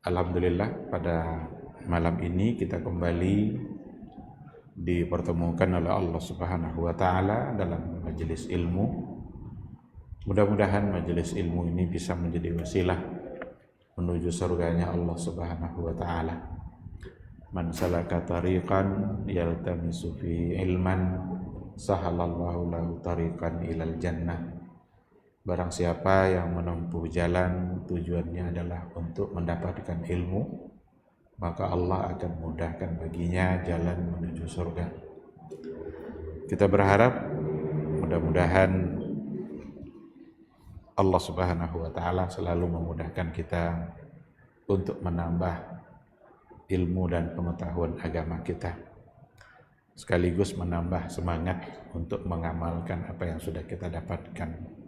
Alhamdulillah pada malam ini kita kembali dipertemukan oleh Allah Subhanahu wa taala dalam majelis ilmu. Mudah-mudahan majelis ilmu ini bisa menjadi wasilah menuju surganya Allah Subhanahu wa taala. Man salaka tariqan yaltamisu fi ilman sahalallahu lahu tariqan ilal jannah. Barang siapa yang menempuh jalan tujuannya adalah untuk mendapatkan ilmu, maka Allah akan mudahkan baginya jalan menuju surga. Kita berharap mudah-mudahan Allah Subhanahu wa taala selalu memudahkan kita untuk menambah ilmu dan pengetahuan agama kita, sekaligus menambah semangat untuk mengamalkan apa yang sudah kita dapatkan.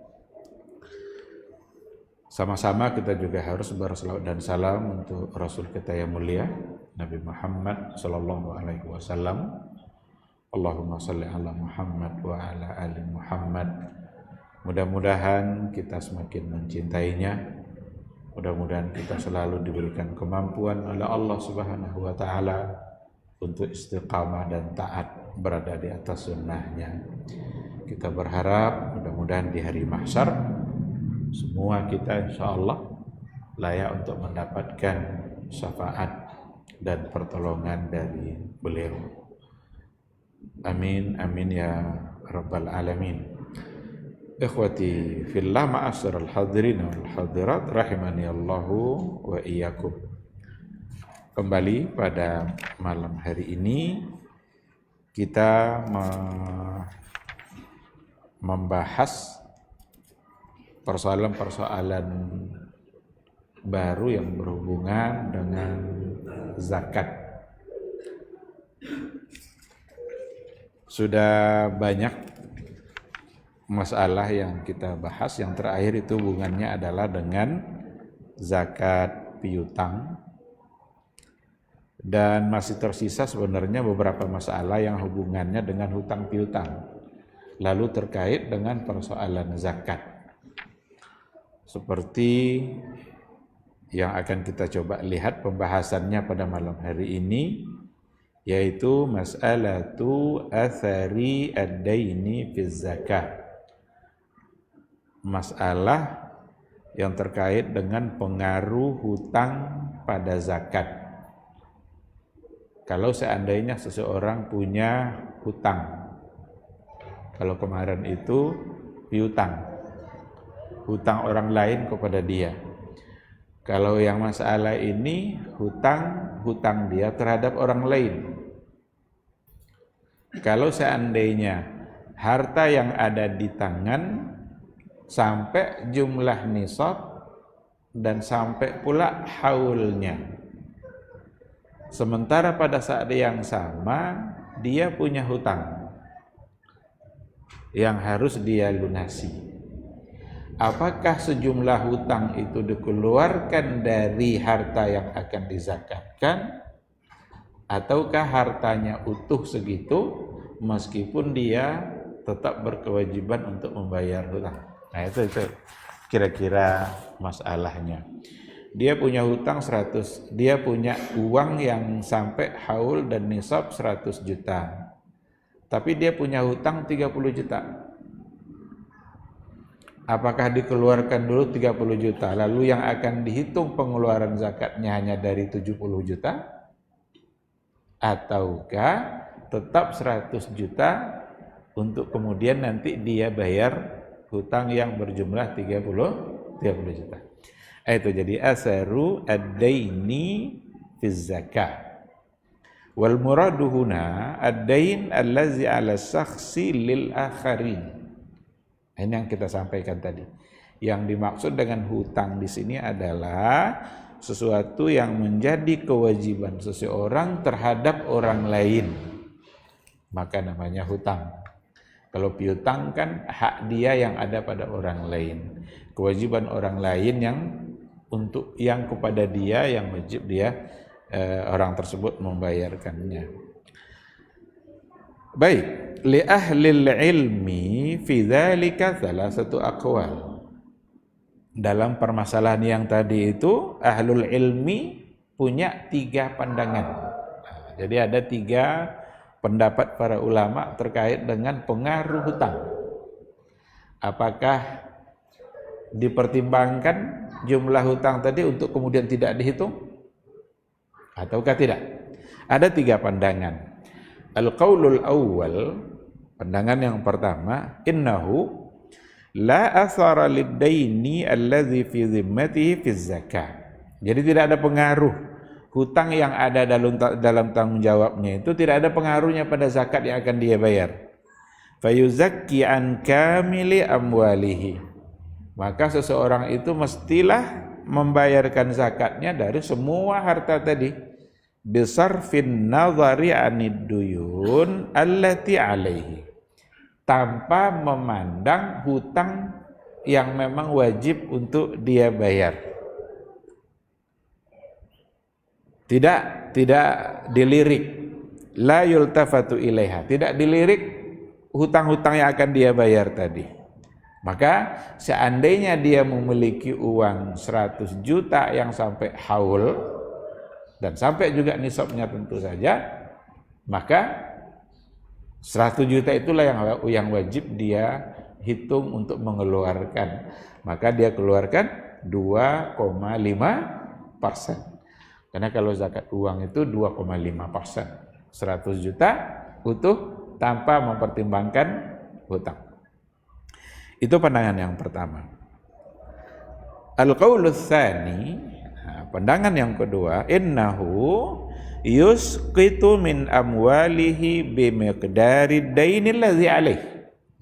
Sama-sama kita juga harus berselawat dan salam untuk Rasul kita yang mulia Nabi Muhammad sallallahu alaihi wasallam. Allahumma shalli ala Muhammad wa ala ali Muhammad. Mudah-mudahan kita semakin mencintainya. Mudah-mudahan kita selalu diberikan kemampuan oleh Allah Subhanahu wa taala untuk istiqamah dan taat berada di atas sunnahnya. Kita berharap mudah-mudahan di hari mahsyar semua kita insya Allah layak untuk mendapatkan syafaat dan pertolongan dari beliau. Amin, amin ya rabbal alamin. Ikhwati fillah, ma'asyiral hadirin wal hadirat rahimani Allahu wa iyyakum. Kembali pada malam hari ini kita membahas persoalan-persoalan baru yang berhubungan dengan zakat. Sudah banyak masalah yang kita bahas. Yang terakhir itu hubungannya adalah dengan zakat piutang, dan masih tersisa sebenarnya beberapa masalah yang hubungannya dengan hutang piutang, lalu terkait dengan persoalan zakat, seperti yang akan kita coba lihat pembahasannya pada malam hari ini, yaitu mas'alatu athari ad-daini fi zakah. Masalah yang terkait dengan pengaruh hutang pada zakat. Kalau seandainya seseorang punya hutang, kalau kemarin itu piutang, hutang orang lain kepada dia. Kalau yang masalah ini hutang dia terhadap orang lain. Kalau seandainya harta yang ada di tangan sampai jumlah nisab dan sampai pula haulnya, sementara pada saat yang sama dia punya hutang yang harus dia lunasi, apakah sejumlah hutang itu dikeluarkan dari harta yang akan dizakatkan, ataukah hartanya utuh segitu meskipun dia tetap berkewajiban untuk membayar hutang? Nah itu kira-kira masalahnya. Dia punya hutang 100, dia punya uang yang sampai haul dan nisab 100 juta, tapi dia punya hutang 30 juta. Apakah dikeluarkan dulu 30 juta, lalu yang akan dihitung pengeluaran zakatnya hanya dari 70 juta? Ataukah tetap 100 juta untuk kemudian nanti dia bayar hutang yang berjumlah 30 juta? Itu jadi asaru ad-daini fi zakah. Wal muradu huna ad-dain allazi 'ala syakhsi lil akharin. Ini yang kita sampaikan tadi. Yang dimaksud dengan hutang di sini adalah sesuatu yang menjadi kewajiban seseorang terhadap orang lain, maka namanya hutang. Kalau piutang kan hak dia yang ada pada orang lain, kewajiban orang lain yang kepada dia, yang wajib dia orang tersebut membayarkannya. Baik, li ahlil ilmi fi dzalika salasatu aqwal. Dalam permasalahan yang tadi itu, ahlul ilmi punya 3 pandangan. Jadi ada 3 pendapat para ulama terkait dengan pengaruh hutang. Apakah dipertimbangkan jumlah hutang tadi untuk kemudian tidak dihitung ataukah tidak? Ada 3 pandangan. Al-qaulul awwal, pandangan yang pertama, innahu la athara lid-daini alladhi fi zimmatihi fi zakah. Jadi tidak ada pengaruh hutang yang ada dalam tanggung jawabnya itu, tidak ada pengaruhnya pada zakat yang akan dia bayar. Fayuzakki an kamili amwalihi. Maka seseorang itu mestilah membayarkan zakatnya dari semua harta tadi. Bisarfin nazari anid duyun allati alaihi. Tanpa memandang hutang yang memang wajib untuk dia bayar. Tidak dilirik, la yultafatu ilaiha, tidak dilirik hutang-hutang yang akan dia bayar tadi. Maka seandainya dia memiliki uang 100 juta yang sampai haul dan sampai juga nisabnya tentu saja, maka 100 juta itulah yang wajib dia hitung untuk mengeluarkan. Maka dia keluarkan 2,5%. Karena kalau zakat uang itu 2,5%, 100 juta utuh tanpa mempertimbangkan hutang. Itu pandangan yang pertama. Al-qaulus tsani, pandangan yang kedua, innahu yusqitu min amwalihi bimiqdari dainil ladzi alaih.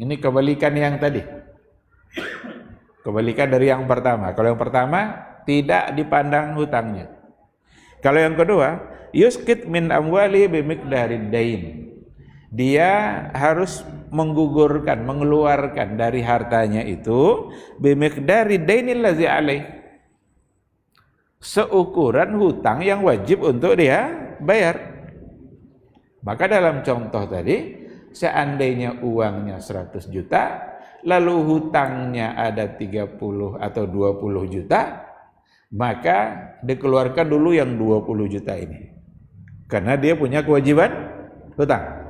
Ini kebalikan yang tadi. Kebalikan dari yang pertama. Kalau yang pertama tidak dipandang hutangnya. Kalau yang kedua, yusqit min amwali bimiqdarid dain. Dia harus menggugurkan, mengeluarkan dari hartanya itu bimiqdarid dainil ladzi alaih. Seukuran hutang yang wajib untuk dia bayar. Maka dalam contoh tadi, seandainya uangnya 100 juta, lalu hutangnya ada 30 atau 20 juta, maka dikeluarkan dulu yang 20 juta ini. Karena dia punya kewajiban hutang.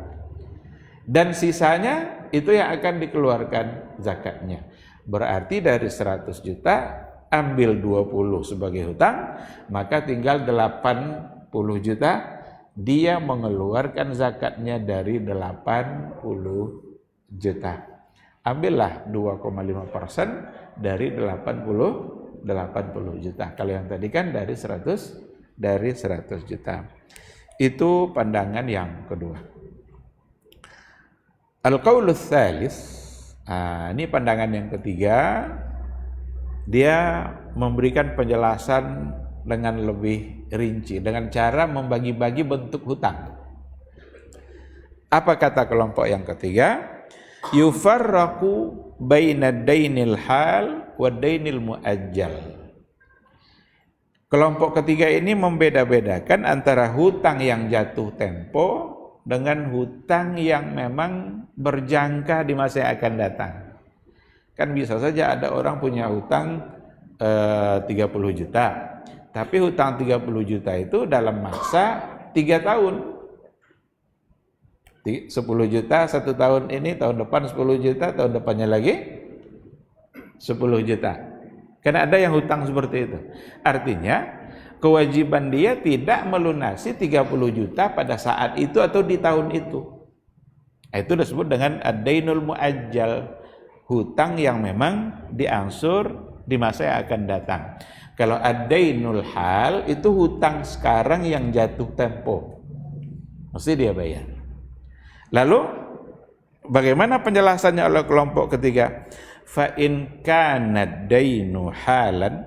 Dan sisanya itu yang akan dikeluarkan zakatnya. Berarti dari 100 juta ambil 20 sebagai hutang, maka tinggal 80 juta dia mengeluarkan zakatnya dari 80 juta. Ambillah 2,5% dari 80 juta. Kalau yang tadi kan dari 100 juta. Itu pandangan yang kedua. Al-qaulus tsalis, ini pandangan yang ketiga. Dia memberikan penjelasan dengan lebih rinci dengan cara membagi-bagi bentuk hutang. Apa kata kelompok yang ketiga? Yufarraqu bainad dainil hal wa dainil muajjal. Kelompok ketiga ini membeda-bedakan antara hutang yang jatuh tempo dengan hutang yang memang berjangka di masa yang akan datang. Kan bisa saja ada orang punya hutang 30 juta, tapi hutang 30 juta itu dalam masa 3 tahun. 10 juta 1 tahun ini, tahun depan 10 juta, tahun depannya lagi 10 juta. Karena ada yang hutang seperti itu. Artinya kewajiban dia tidak melunasi 30 juta pada saat itu atau di tahun itu. Itu disebut dengan ad-dainul muajjal, hutang yang memang diangsur di masa yang akan datang. Kalau ad-dainul hal itu hutang sekarang yang jatuh tempo, mesti dia bayar. Lalu bagaimana penjelasannya oleh kelompok ketiga? Fa in kana dainu halan,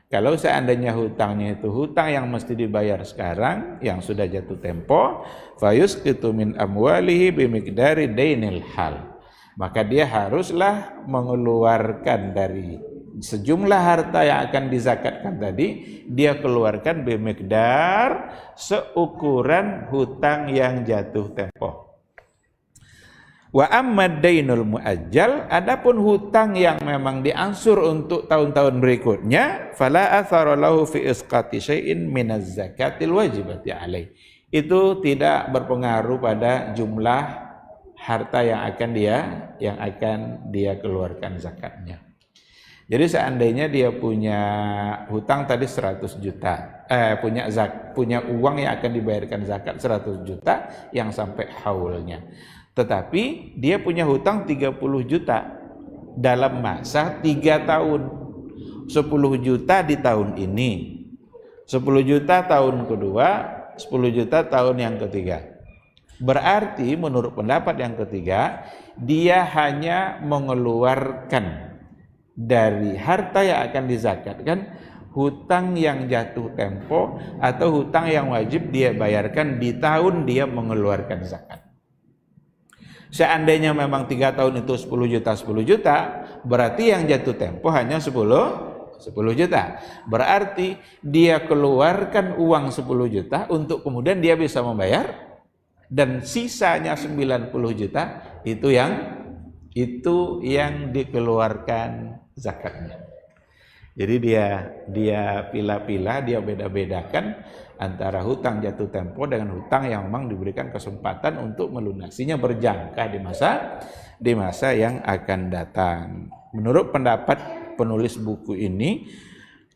kalau seandainya hutangnya itu hutang yang mesti dibayar sekarang, yang sudah jatuh tempo, fa yusqitu min amwalihi bimiqdari dainil hal, maka dia haruslah mengeluarkan dari sejumlah harta yang akan dizakatkan tadi, dia keluarkan bimiqdar seukuran hutang yang jatuh tempo. Wa ammad dainul muajjal, adapun hutang yang memang diangsur untuk tahun-tahun berikutnya, fala athara lahu fi isqati syai'in minaz zakatil wajibati alaih. Itu tidak berpengaruh pada jumlah harta yang akan dia keluarkan zakatnya. Jadi seandainya dia punya hutang tadi 100 juta, punya uang yang akan dibayarkan zakat 100 juta yang sampai haulnya. Tetapi dia punya hutang 30 juta dalam masa 3 tahun. 10 juta di tahun ini, 10 juta tahun kedua, 10 juta tahun yang ketiga. Berarti menurut pendapat yang ketiga, dia hanya mengeluarkan dari harta yang akan dizakatkan hutang yang jatuh tempo atau hutang yang wajib dia bayarkan di tahun dia mengeluarkan zakat. Seandainya memang 3 tahun itu 10 juta, berarti yang jatuh tempo hanya 10 juta. Berarti dia keluarkan uang 10 juta untuk kemudian dia bisa membayar, dan sisanya 90 juta itu yang dikeluarkan zakatnya. Jadi dia pilah-pilah, dia beda-bedakan antara hutang jatuh tempo dengan hutang yang memang diberikan kesempatan untuk melunasinya berjangka di masa yang akan datang. Menurut pendapat penulis buku ini,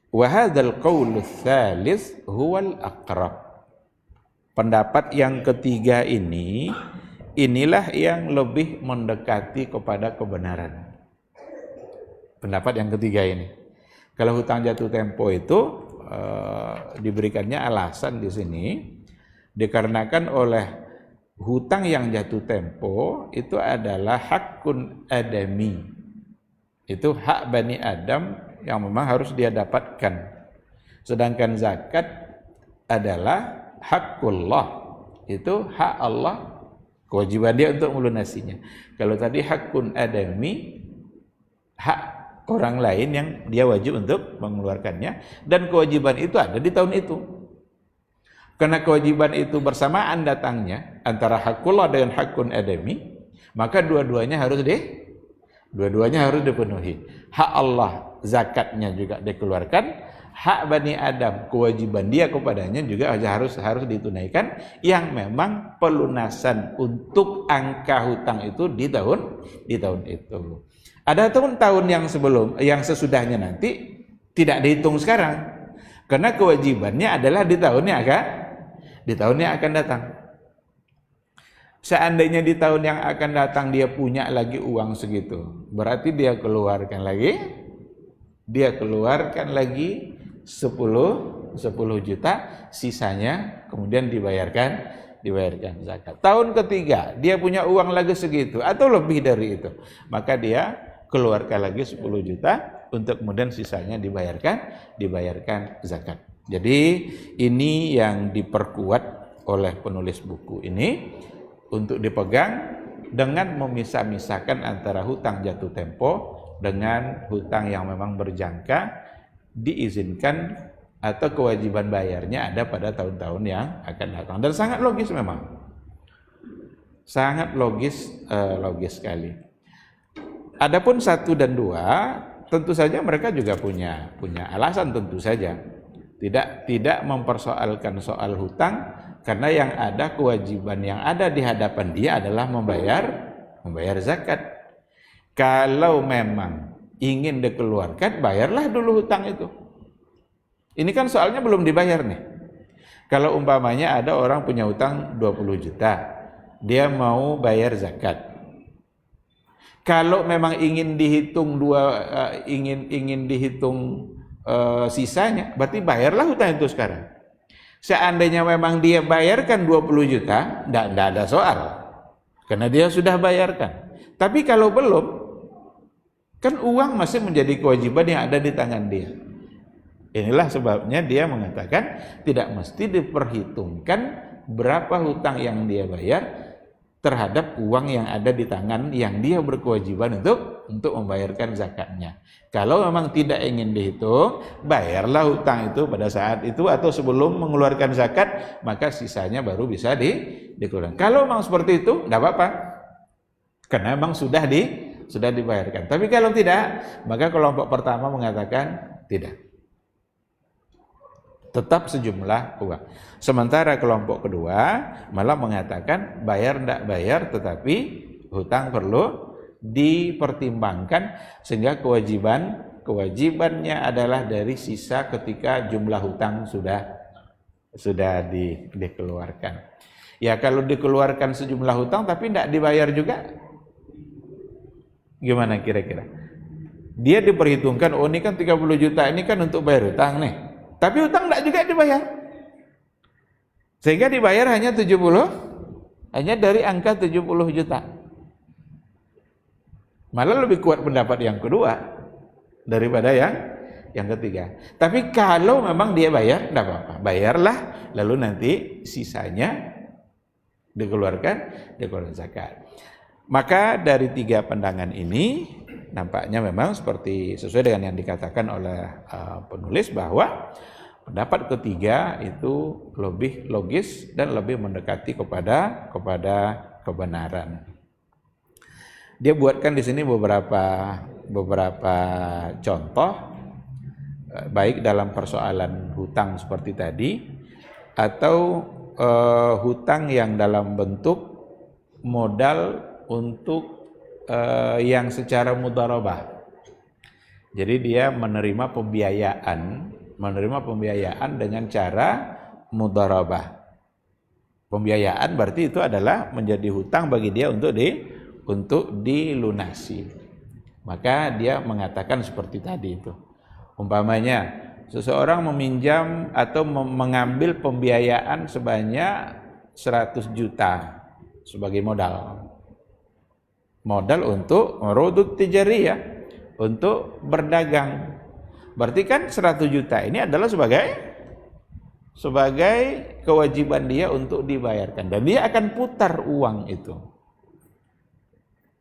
wa hadzal qaulu tsalits huwal aqrab. Pendapat yang ketiga inilah yang lebih mendekati kepada kebenaran. Pendapat yang ketiga ini. Kalau hutang jatuh tempo itu diberikannya alasan di sini dikarenakan oleh hutang yang jatuh tempo itu adalah hakun adami. Itu hak Bani Adam yang memang harus dia dapatkan. Sedangkan zakat adalah hakullah. Itu hak Allah, kewajiban dia untuk melunasinya. Kalau tadi hakun adami, hak orang lain yang dia wajib untuk mengeluarkannya, dan kewajiban itu ada di tahun itu. Karena kewajiban itu bersamaan datangnya antara hakullah dengan hakun adami, maka dua-duanya harus dipenuhi. Hak Allah zakatnya juga dikeluarkan, hak Bani Adam kewajiban dia kepadanya juga harus ditunaikan, yang memang pelunasan untuk angka hutang itu di tahun itu. Ada tahun yang sesudahnya nanti tidak dihitung sekarang, karena kewajibannya adalah di tahun yang akan datang. Seandainya di tahun yang akan datang dia punya lagi uang segitu, berarti dia keluarkan lagi 10 juta, sisanya kemudian dibayarkan zakat. Tahun ketiga dia punya uang lagi segitu atau lebih dari itu, maka dia keluarkan lagi 10 juta untuk kemudian sisanya dibayarkan zakat. Jadi ini yang diperkuat oleh penulis buku ini untuk dipegang dengan memisah-misahkan antara hutang jatuh tempo dengan hutang yang memang berjangka, diizinkan atau kewajiban bayarnya ada pada tahun-tahun yang akan datang. Dan sangat logis memang. Sangat logis sekali. Adapun 1 dan 2, tentu saja mereka juga punya alasan, tentu saja. Tidak mempersoalkan soal hutang, karena yang ada kewajiban yang ada di hadapan dia adalah membayar zakat. Kalau memang ingin dikeluarkan, bayarlah dulu hutang itu. Ini kan soalnya belum dibayar nih. Kalau umpamanya ada orang punya hutang 20 juta, dia mau bayar zakat. Kalau memang ingin dihitung sisanya, berarti bayarlah hutang itu sekarang. Seandainya memang dia bayarkan 20 juta, tidak ada soal, karena dia sudah bayarkan. Tapi kalau belum, kan uang masih menjadi kewajiban yang ada di tangan dia. Inilah sebabnya dia mengatakan tidak mesti diperhitungkan berapa hutang yang dia bayar terhadap uang yang ada di tangan yang dia berkewajiban untuk membayarkan zakatnya. Kalau memang tidak ingin dihitung, bayarlah hutang itu pada saat itu atau sebelum mengeluarkan zakat, maka sisanya baru bisa dikeluarkan. Kalau memang seperti itu, tidak apa-apa. karena memang sudah dibayarkan. Tapi kalau tidak, maka kelompok pertama mengatakan tidak, tetap sejumlah uang. Sementara kelompok kedua malah mengatakan bayar tidak bayar, tetapi hutang perlu dipertimbangkan, sehingga kewajibannya adalah dari sisa ketika jumlah hutang sudah dikeluarkan. Ya kalau dikeluarkan sejumlah hutang tapi tidak dibayar juga, gimana kira-kira? Dia diperhitungkan, oh ini kan 30 juta ini kan untuk bayar hutang nih, tapi hutang tidak juga dibayar, sehingga dibayar hanya dari angka 70 juta. Malah lebih kuat pendapat yang kedua daripada yang ketiga. Tapi kalau memang dia bayar, tidak apa-apa, bayarlah, lalu nanti sisanya dikeluarkan zakat. Maka dari tiga pandangan ini nampaknya memang seperti sesuai dengan yang dikatakan oleh penulis, bahwa pendapat ketiga itu lebih logis dan lebih mendekati kepada kebenaran. Dia buatkan di sini beberapa contoh, baik dalam persoalan hutang seperti tadi, atau hutang yang dalam bentuk modal untuk yang secara mudharabah. Jadi dia menerima pembiayaan dengan cara mudharabah. Pembiayaan berarti itu adalah menjadi hutang bagi dia untuk dilunasi. Maka dia mengatakan seperti tadi itu. Umpamanya seseorang meminjam atau mengambil pembiayaan sebanyak 100 juta sebagai modal untuk urudut tijariyah, untuk berdagang. Berarti kan 100 juta ini adalah sebagai kewajiban dia untuk dibayarkan, dan dia akan putar uang itu.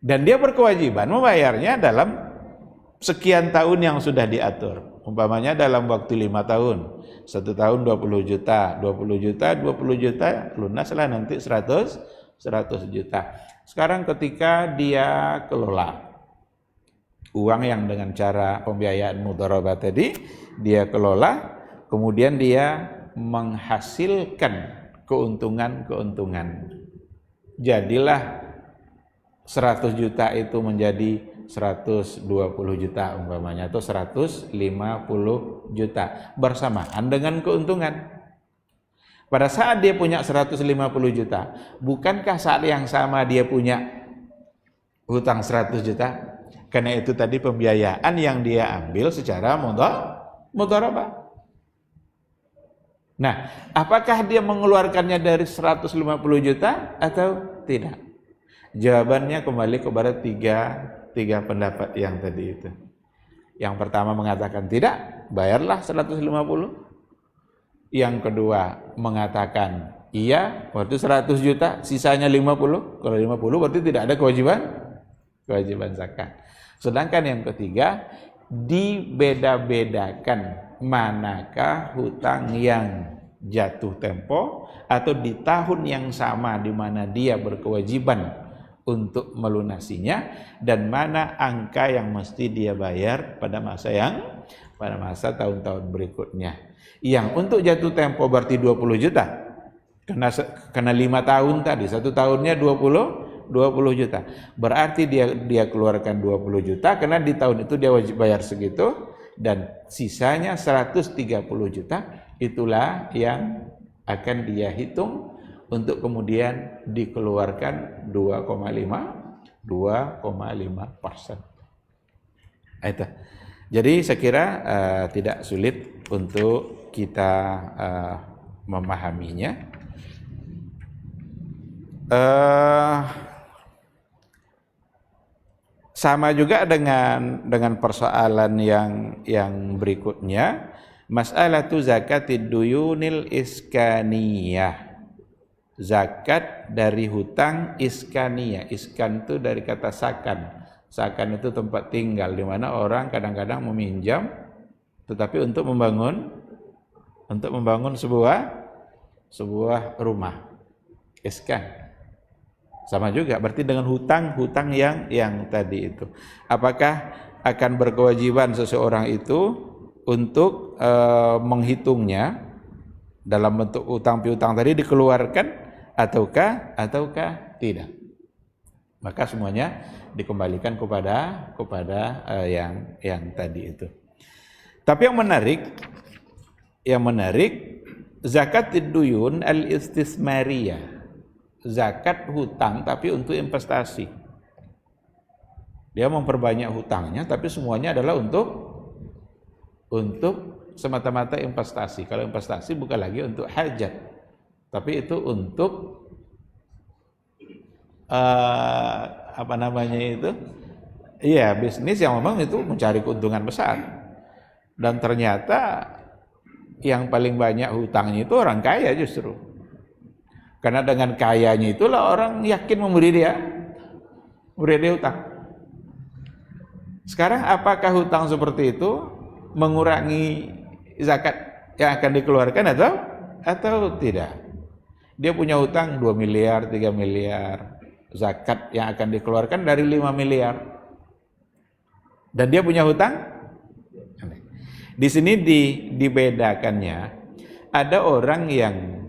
Dan dia berkewajiban membayarnya dalam sekian tahun yang sudah diatur. Umpamanya dalam waktu 5 tahun, 1 tahun 20 juta, 20 juta, lunaslah nanti 100 juta. Sekarang ketika dia kelola uang yang dengan cara pembiayaan mudharabah tadi, dia kelola, kemudian dia menghasilkan keuntungan. Jadilah 100 juta itu menjadi 120 juta umpamanya, atau 150 juta bersamaan dengan keuntungan. Pada saat dia punya 150 juta, bukankah saat yang sama dia punya hutang 100 juta? Karena itu tadi pembiayaan yang dia ambil secara mudharabah. Nah, apakah dia mengeluarkannya dari 150 juta atau tidak? Jawabannya kembali kepada tiga pendapat yang tadi itu. Yang pertama mengatakan tidak, bayarlah 150. Yang kedua mengatakan iya, berarti 100 juta, sisanya 50. Kalau 50 berarti tidak ada kewajiban zakat. Sedangkan yang ketiga, dibeda-bedakan manakah hutang yang jatuh tempo atau di tahun yang sama di mana dia berkewajiban untuk melunasinya, dan mana angka yang mesti dia bayar pada masa tahun-tahun berikutnya. Yang untuk jatuh tempo berarti 20 juta. Karena 5 tahun tadi, 1 tahunnya 20 juta. Berarti dia keluarkan 20 juta karena di tahun itu dia wajib bayar segitu, dan sisanya 130 juta itulah yang akan dia hitung untuk kemudian dikeluarkan 2,5%. Itu. Jadi saya kira tidak sulit untuk kita memahaminya. Sama juga dengan persoalan yang berikutnya, mas'alatu zakatid duyunil iskaniyah. Zakat dari hutang iskaniyah. Iskan itu dari kata sakan. Sakan itu tempat tinggal, di mana orang kadang-kadang meminjam tetapi untuk membangun sebuah rumah. Iskan. Sama juga berarti dengan hutang yang tadi itu. Apakah akan berkewajiban seseorang itu untuk menghitungnya dalam bentuk utang piutang tadi dikeluarkan ataukah tidak? Maka semuanya dikembalikan kepada yang tadi itu. Tapi yang menarik zakat duyun al-istismariyah. Zakat hutang tapi untuk investasi. Dia memperbanyak hutangnya tapi semuanya adalah untuk semata-mata investasi. Kalau investasi bukan lagi untuk hajat, tapi itu untuk bisnis yang memang itu mencari keuntungan besar. Dan ternyata yang paling banyak hutangnya itu orang kaya justru. Karena dengan kayanya itulah orang yakin memberi dia hutang. Sekarang apakah hutang seperti itu mengurangi zakat yang akan dikeluarkan atau tidak? Dia punya hutang 2 miliar, 3 miliar. Zakat yang akan dikeluarkan dari 5 miliar. Dan dia punya hutang? Di sini dibedakannya. Ada orang yang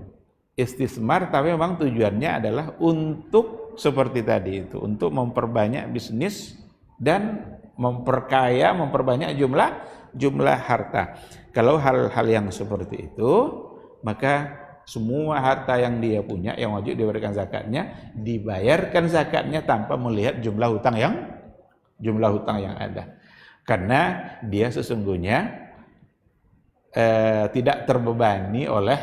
istismar tapi memang tujuannya adalah untuk seperti tadi itu, untuk memperbanyak bisnis dan memperbanyak jumlah harta. Kalau hal-hal yang seperti itu, maka semua harta yang dia punya yang wajib diberikan zakatnya, dibayarkan zakatnya tanpa melihat jumlah hutang yang ada. Karena dia sesungguhnya tidak terbebani oleh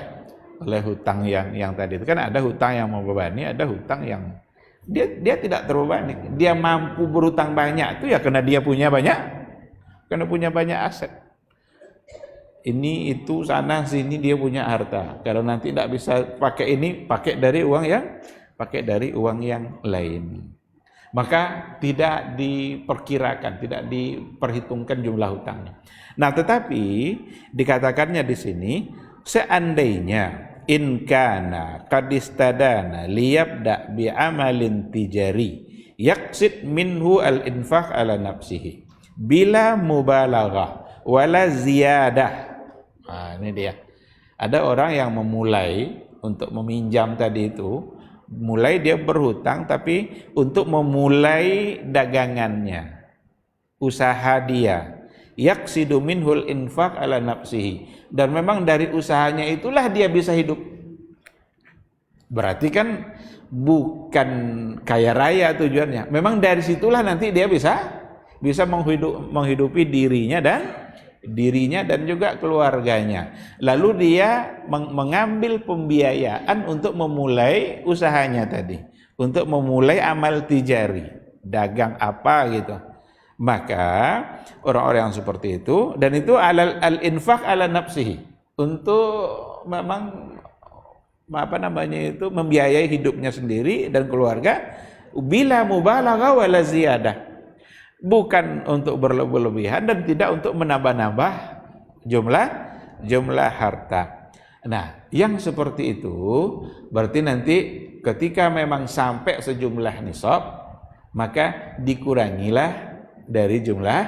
hutang yang tadi itu. Kan ada hutang yang membebani, ada hutang yang dia tidak terbebani. Dia mampu berhutang banyak itu ya karena dia punya banyak aset. Ini itu sana sini dia punya harta. Kalau nanti tidak bisa pakai ini, pakai dari uang yang lain. Maka tidak diperkirakan, tidak diperhitungkan jumlah hutangnya. Nah, tetapi dikatakannya di sini seandainya in kana qad istadana liyabda bi amalin tijari yaqsid minhu al infaq ala nafsihi bila mubalaghah wala ziyadah. Nah, ini dia. Ada orang yang memulai untuk meminjam tadi itu, mulai dia berhutang tapi untuk memulai dagangannya, usaha dia. Yaqsidu minhul infaq ala nafsihi, dan memang dari usahanya itulah dia bisa hidup. Berarti kan bukan kaya raya tujuannya. Memang dari situlah nanti dia bisa menghidupi dirinya dan juga keluarganya. Lalu dia mengambil pembiayaan untuk memulai usahanya tadi, untuk memulai amal tijari, dagang apa gitu. Maka orang-orang yang seperti itu, dan itu al-infaq ala nafsihi, untuk memang membiayai hidupnya sendiri dan keluarga, bila mubalaghah wala ziyadah, bukan untuk berlebihan dan tidak untuk menambah-nambah jumlah harta. Nah, yang seperti itu berarti nanti ketika memang sampai sejumlah nisab, maka dikurangilah dari jumlah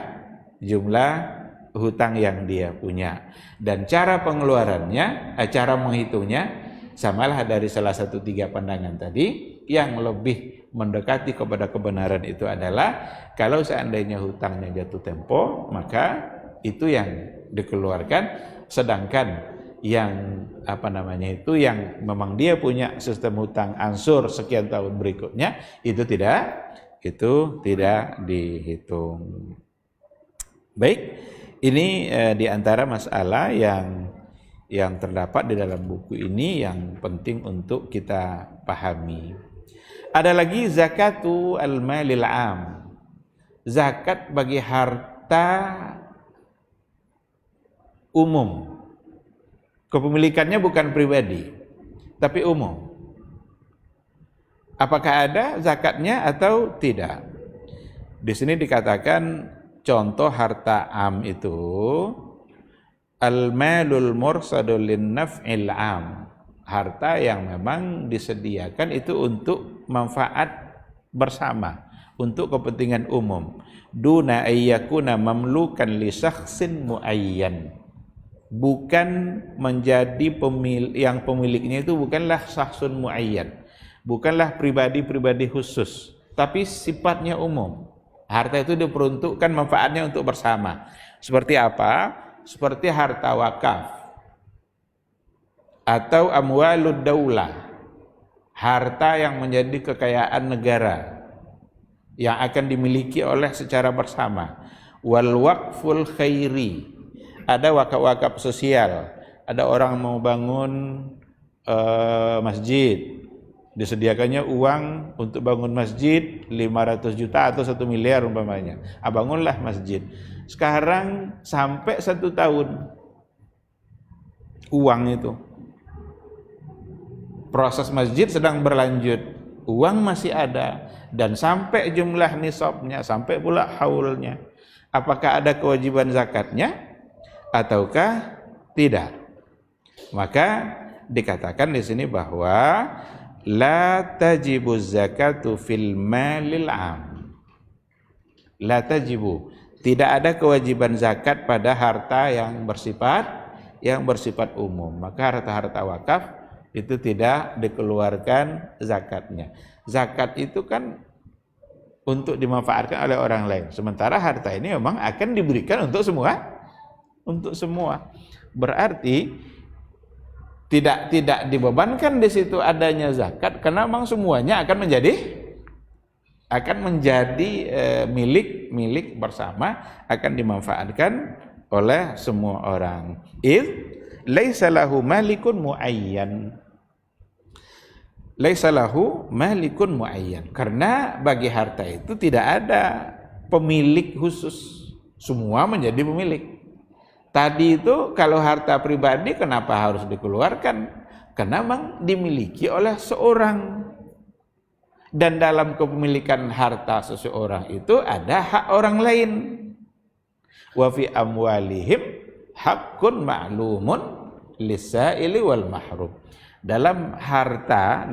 hutang yang dia punya. Dan cara pengeluarannya, cara menghitungnya samalah dari salah satu 3 pandangan tadi. Yang lebih mendekati kepada kebenaran itu adalah kalau seandainya hutangnya jatuh tempo, maka itu yang dikeluarkan. Sedangkan yang yang memang dia punya sistem hutang ansur sekian tahun berikutnya, itu tidak dihitung. Baik, ini di antara masalah yang terdapat di dalam buku ini yang penting untuk kita pahami. Ada lagi zakatu al-malil am. Zakat bagi harta umum. Kepemilikannya bukan pribadi, tapi umum. Apakah ada zakatnya atau tidak? Di sini dikatakan contoh harta am itu al-malul mursadul lin naf'il am. Harta yang memang disediakan itu untuk manfaat bersama, untuk kepentingan umum. Duna ayyakuna mamlukan li syakhsin muayyan. Bukan menjadi yang pemiliknya itu bukanlah syakhsun muayyan. Bukanlah pribadi-pribadi khusus, tapi sifatnya umum. Harta itu diperuntukkan manfaatnya untuk bersama. Seperti apa? Seperti harta wakaf atau amwalud daulah, harta yang menjadi kekayaan negara yang akan dimiliki oleh secara bersama. Wal waqful khairi, ada wakaf-wakaf sosial. Ada orang mau bangun masjid, disediakannya uang untuk bangun masjid 500 juta atau 1 miliar umpamanya. Bangunlah masjid. Sekarang sampai 1 tahun uang itu, proses masjid sedang berlanjut, uang masih ada, dan sampai jumlah nisabnya, sampai pula haulnya. Apakah ada kewajiban zakatnya ataukah tidak? Maka dikatakan di sini bahwa la tajibu zakatu fil malil am. La tajibu, tidak ada kewajiban zakat pada harta yang bersifat umum. Maka harta-harta wakaf itu tidak dikeluarkan zakatnya. Zakat itu kan untuk dimanfaatkan oleh orang lain. Sementara harta ini memang akan diberikan untuk semua. Berarti tidak dibebankan di situ adanya zakat, karena memang semuanya akan menjadi milik bersama, akan dimanfaatkan oleh semua orang. Laisa lahu malikun muayyan. Laisa lahu malikun muayyan. Karena bagi harta itu tidak ada pemilik khusus. Semua menjadi pemilik. Tadi itu kalau harta pribadi kenapa harus dikeluarkan? Karena memang dimiliki oleh seorang. Dan dalam kepemilikan harta seseorang itu ada hak orang lain. Wa fi amwalihim haqqun ma'lumun lis-sa'ili wal mahrum. Dalam harta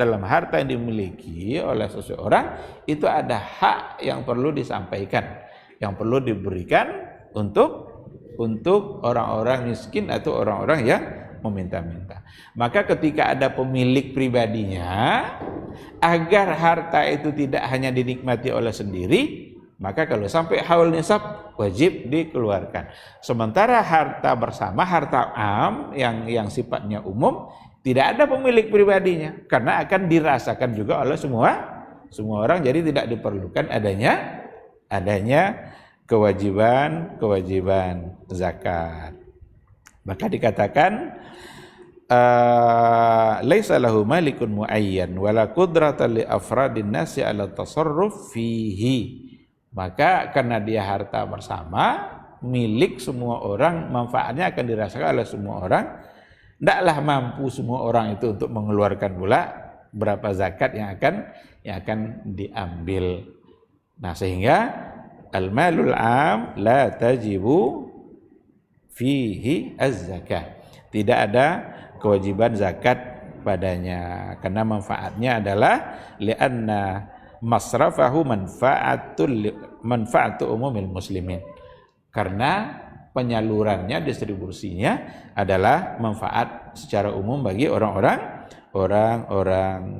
yang dimiliki oleh seseorang itu ada hak yang perlu disampaikan, yang perlu diberikan untuk orang-orang miskin atau orang-orang yang meminta-minta. Maka ketika ada pemilik pribadinya, agar harta itu tidak hanya dinikmati oleh sendiri, maka kalau sampai haul nisab wajib dikeluarkan. Sementara harta bersama, harta am yang sifatnya umum, tidak ada pemilik pribadinya, karena akan dirasakan juga oleh semua orang. Jadi tidak diperlukan adanya kewajiban zakat. Maka dikatakan laisa lahu malikun muayyan wala qudrata li afradin nasi ala tasarruf fihi. Maka karena dia harta bersama, milik semua orang, manfaatnya akan dirasakan oleh semua orang. Tidaklah mampu semua orang itu untuk mengeluarkan pula berapa zakat yang akan diambil. Nah, sehingga al-malul am la tajibu fihi az-zakah. Tidak ada kewajiban zakat padanya, karena manfaatnya adalah li'anna masrafahu manfaatu umumil muslimin. Karena penyalurannya, distribusinya adalah manfaat secara umum bagi orang-orang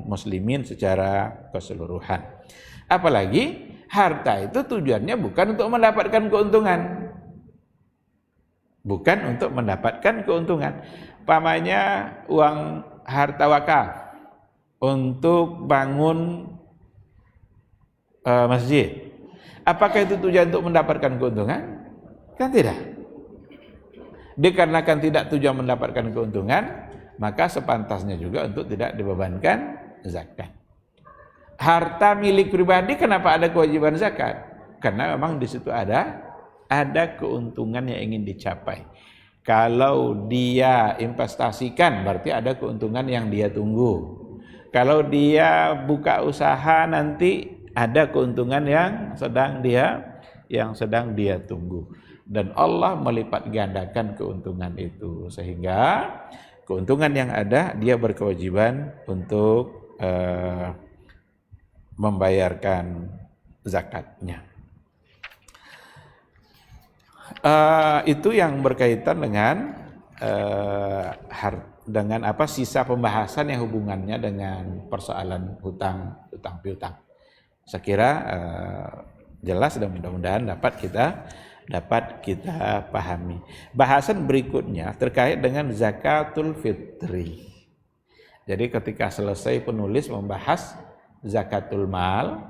muslimin secara keseluruhan. Apalagi harta itu tujuannya bukan untuk mendapatkan keuntungan. Bukan untuk mendapatkan keuntungan. Umpamanya uang harta wakaf untuk bangun masjid. Apakah itu tujuan untuk mendapatkan keuntungan? Kan tidak. Dikarenakan tidak tujuan mendapatkan keuntungan, maka sepantasnya juga untuk tidak dibebankan zakat. Harta milik pribadi kenapa ada kewajiban zakat? Karena memang di situ ada keuntungan yang ingin dicapai. Kalau dia investasikan berarti ada keuntungan yang dia tunggu. Kalau dia buka usaha nanti ada keuntungan yang sedang dia tunggu. Dan Allah melipat gandakan keuntungan itu, sehingga keuntungan yang ada dia berkewajiban untuk membayarkan zakatnya. Itu yang berkaitan dengan sisa pembahasan yang hubungannya dengan persoalan hutang piutang. Saya kira jelas dan mudah-mudahan dapat kita pahami. Bahasan berikutnya terkait dengan zakatul fitri. Jadi ketika selesai penulis membahas zakatul mal,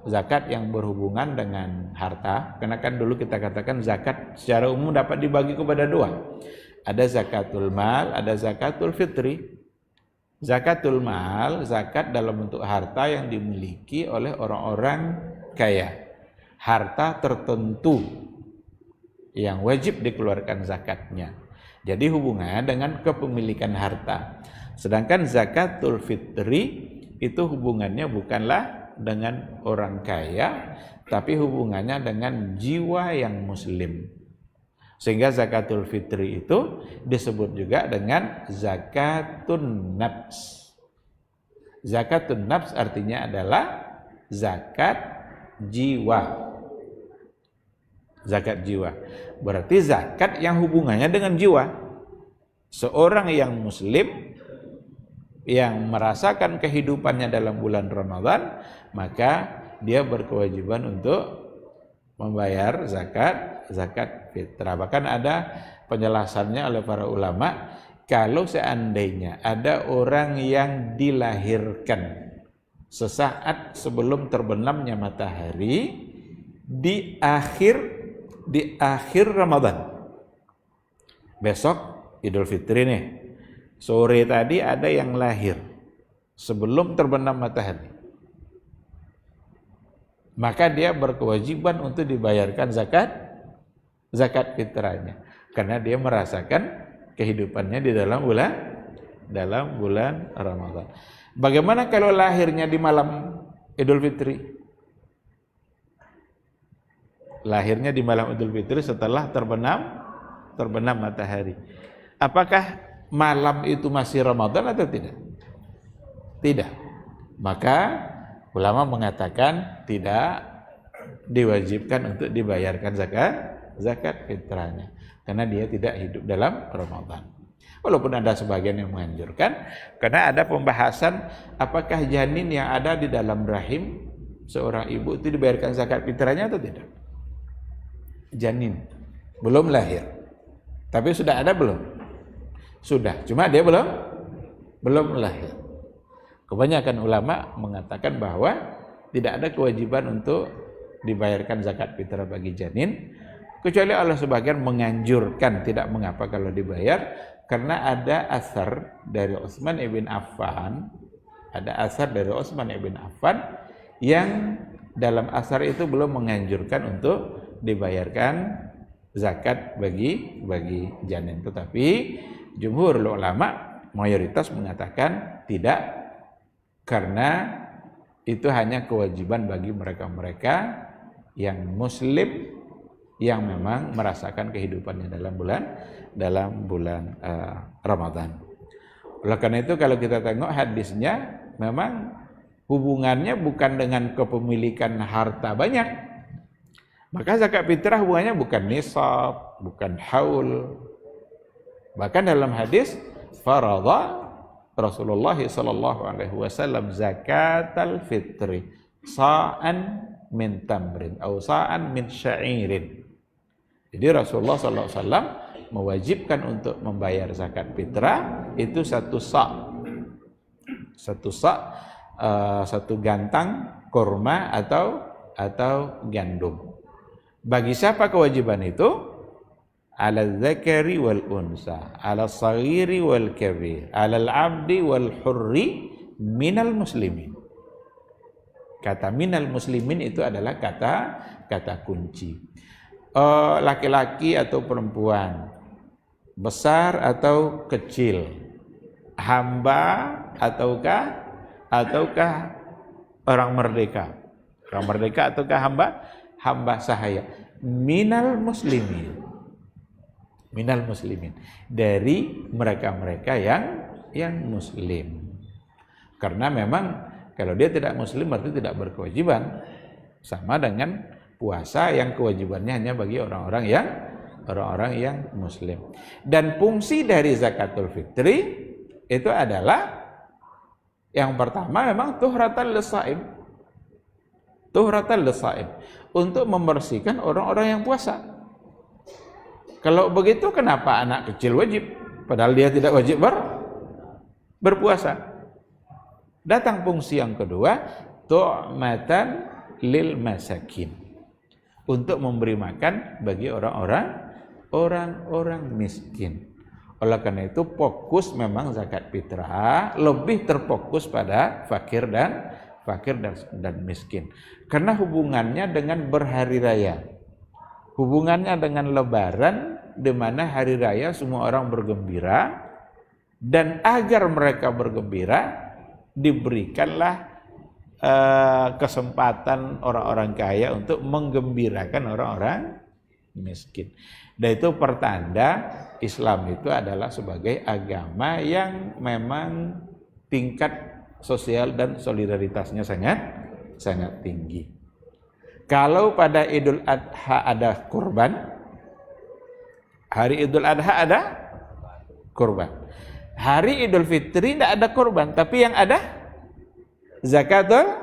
zakat yang berhubungan dengan harta, karena kan dulu kita katakan zakat secara umum dapat dibagi kepada dua. Ada zakatul mal, ada zakatul fitri. Zakatul mal, zakat dalam bentuk harta yang dimiliki oleh orang-orang kaya. Harta tertentu yang wajib dikeluarkan zakatnya. Jadi hubungannya dengan kepemilikan harta. Sedangkan zakatul fitri itu hubungannya bukanlah dengan orang kaya, tapi hubungannya dengan jiwa yang muslim. Sehingga zakatul fitri itu disebut juga dengan zakatun nafs. Zakatun nafs artinya adalah zakat jiwa. Zakat jiwa. Berarti zakat yang hubungannya dengan jiwa. Seorang yang muslim yang merasakan kehidupannya dalam bulan Ramadan, maka dia berkewajiban untuk membayar zakat fitrah. Bahkan ada penjelasannya oleh para ulama, kalau seandainya ada orang yang dilahirkan sesaat sebelum terbenamnya matahari di akhir Ramadan, besok Idul Fitri nih, sore tadi ada yang lahir sebelum terbenam matahari, maka dia berkewajiban untuk dibayarkan zakat fitrahnya, karena dia merasakan kehidupannya di dalam bulan Ramadan. Bagaimana kalau lahirnya di malam Idul Fitri? Lahirnya di malam Idul Fitri setelah terbenam matahari. Apakah malam itu masih Ramadan atau tidak? Tidak. Maka ulama mengatakan tidak diwajibkan untuk dibayarkan zakat fitrahnya, karena dia tidak hidup dalam Ramadan. Walaupun ada sebagian yang menganjurkan, karena ada pembahasan apakah janin yang ada di dalam rahim seorang ibu itu dibayarkan zakat fitrahnya atau tidak. Janin belum lahir, tapi sudah ada belum? Sudah, cuma dia belum lahir. Kebanyakan ulama mengatakan bahwa tidak ada kewajiban untuk dibayarkan zakat fitrah bagi janin, kecuali Allah sebagian menganjurkan tidak mengapa kalau dibayar, karena ada asar dari Utsman ibn Affan, yang dalam asar itu belum menganjurkan untuk dibayarkan zakat bagi janin. Tetapi jumhur ulama mayoritas mengatakan tidak, karena itu hanya kewajiban bagi mereka-mereka yang muslim yang memang merasakan kehidupannya dalam bulan Ramadan. Oleh karena itu kalau kita tengok hadisnya, memang hubungannya bukan dengan kepemilikan harta banyak. Maka zakat fitrah hubungannya bukan nisab, bukan haul. Bahkan dalam hadis faradha Rasulullah sallallahu alaihi wasallam zakatal fitri sa'an min tamrin atau sa'an min sya'irin. Jadi Rasulullah sallallahu alaihi wasallam mewajibkan untuk membayar zakat fitrah itu satu gantang kurma atau gandum. Bagi siapa kewajiban itu? Ala dzakari wal unsa, ala saghiri wal kabir, ala al-abdi wal hurri minal muslimin. Kata minal muslimin itu adalah kata kunci. Laki-laki atau perempuan, besar atau kecil, hamba ataukah orang merdeka ataukah hamba sahaya, minal muslimin dari mereka-mereka yang muslim. Karena memang Kalau dia tidak muslim berarti tidak berkewajiban. Sama dengan puasa yang kewajibannya hanya bagi orang-orang yang muslim. Dan fungsi dari zakatul fitri itu adalah yang pertama memang tuhratan lisaim. Tuhratan lisaim, untuk membersihkan orang-orang yang puasa. Kalau begitu kenapa anak kecil wajib padahal dia tidak wajib berpuasa? Datang fungsi yang kedua, tu'matan lil masakin, untuk memberi makan bagi orang-orang miskin. Oleh karena itu fokus memang zakat fitrah lebih terfokus pada fakir dan miskin. Karena hubungannya dengan berhari raya. Hubungannya dengan lebaran, di mana hari raya semua orang bergembira, dan agar mereka bergembira diberikanlah kesempatan orang-orang kaya untuk menggembirakan orang-orang miskin. Dan itu pertanda Islam itu adalah sebagai agama yang memang tingkat sosial dan solidaritasnya sangat tinggi. Kalau pada Idul Adha ada kurban, hari Idul Adha ada kurban. Hari Idul Fitri tidak ada kurban, tapi yang ada zakatul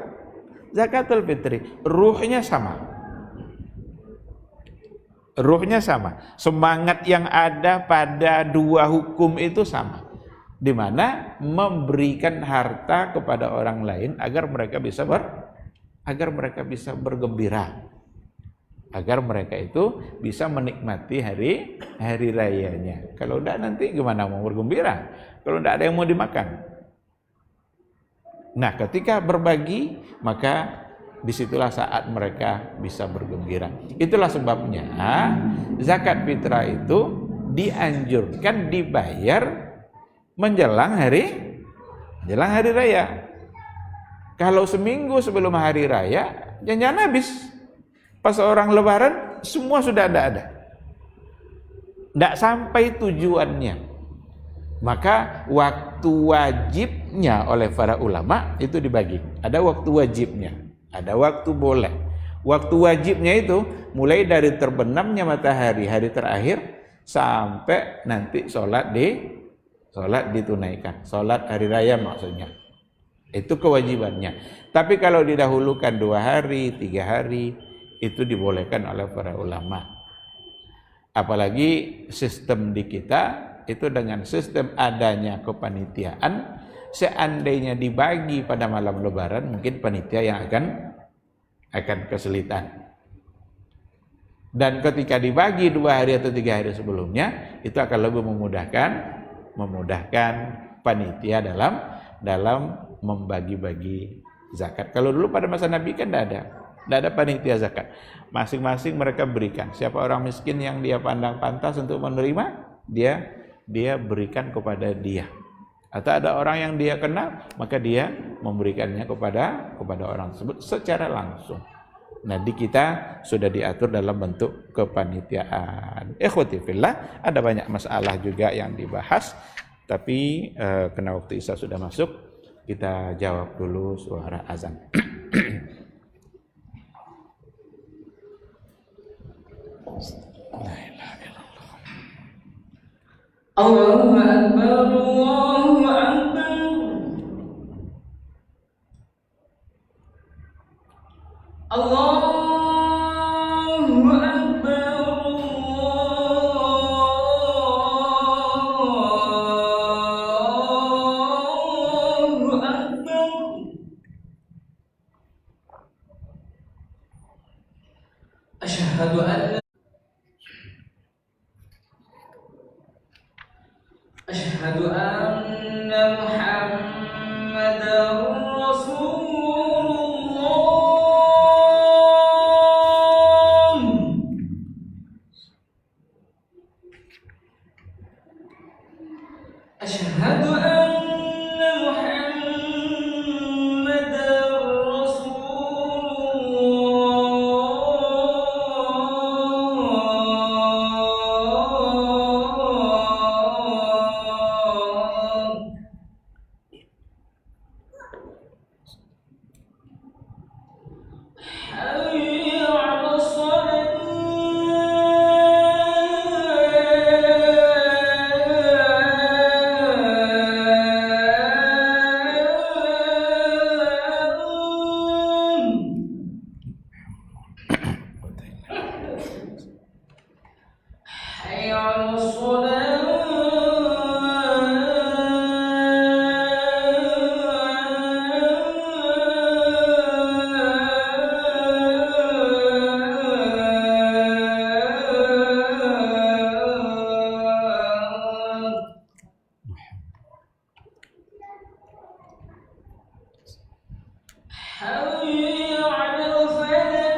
fitri. Ruhnya sama. Ruhnya sama, semangat yang ada pada dua hukum itu sama, di mana memberikan harta kepada orang lain agar mereka bisa bergembira, agar mereka itu bisa menikmati hari rayanya. Kalau tidak nanti gimana mau bergembira? Kalau tidak ada yang mau dimakan. Nah, ketika berbagi maka disitulah saat mereka bisa bergembira. Itulah sebabnya zakat fitrah itu dianjurkan dibayar menjelang hari raya. Kalau seminggu sebelum hari raya, jangan habis. Pas orang lebaran semua sudah ada. Tidak sampai tujuannya. Maka waktu wajibnya oleh para ulama itu dibagi. Ada waktu wajibnya, ada waktu boleh. Waktu wajibnya itu mulai dari terbenamnya matahari hari terakhir sampai nanti sholat ditunaikan. Sholat hari raya maksudnya. Itu kewajibannya. Tapi kalau didahulukan 2 hari, 3 hari, itu dibolehkan oleh para ulama. Apalagi sistem di kita itu dengan sistem adanya kepanitiaan, seandainya dibagi pada malam lebaran, mungkin panitia yang akan kesulitan. Dan ketika dibagi 2 hari atau 3 hari sebelumnya, itu akan lebih memudahkan panitia dalam membagi-bagi zakat. Kalau dulu pada masa Nabi kan tidak ada panitia zakat. Masing-masing mereka berikan. Siapa orang miskin yang dia pandang pantas untuk menerima, dia berikan kepada dia. Atau ada orang yang dia kenal, maka dia memberikannya kepada orang tersebut secara langsung. Nah, di kita sudah diatur dalam bentuk kepanitiaan. Ikhwati fillah, ada banyak masalah juga yang dibahas, tapi karena waktu Isya sudah masuk, kita jawab dulu suara azan. Allahu Akbar, Allahu Akbar. Allahu Akbar, Allahu Akbar. Asyhadu an Asyhadu anna Muhammadar Rasulullah. Asyhadu anna Muhammadar Rasulullah. حي على الفلاح.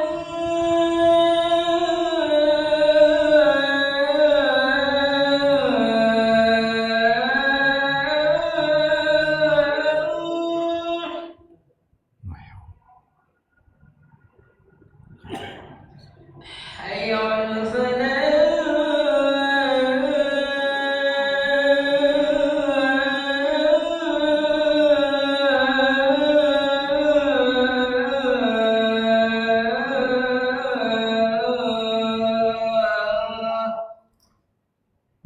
حي على الفلاح.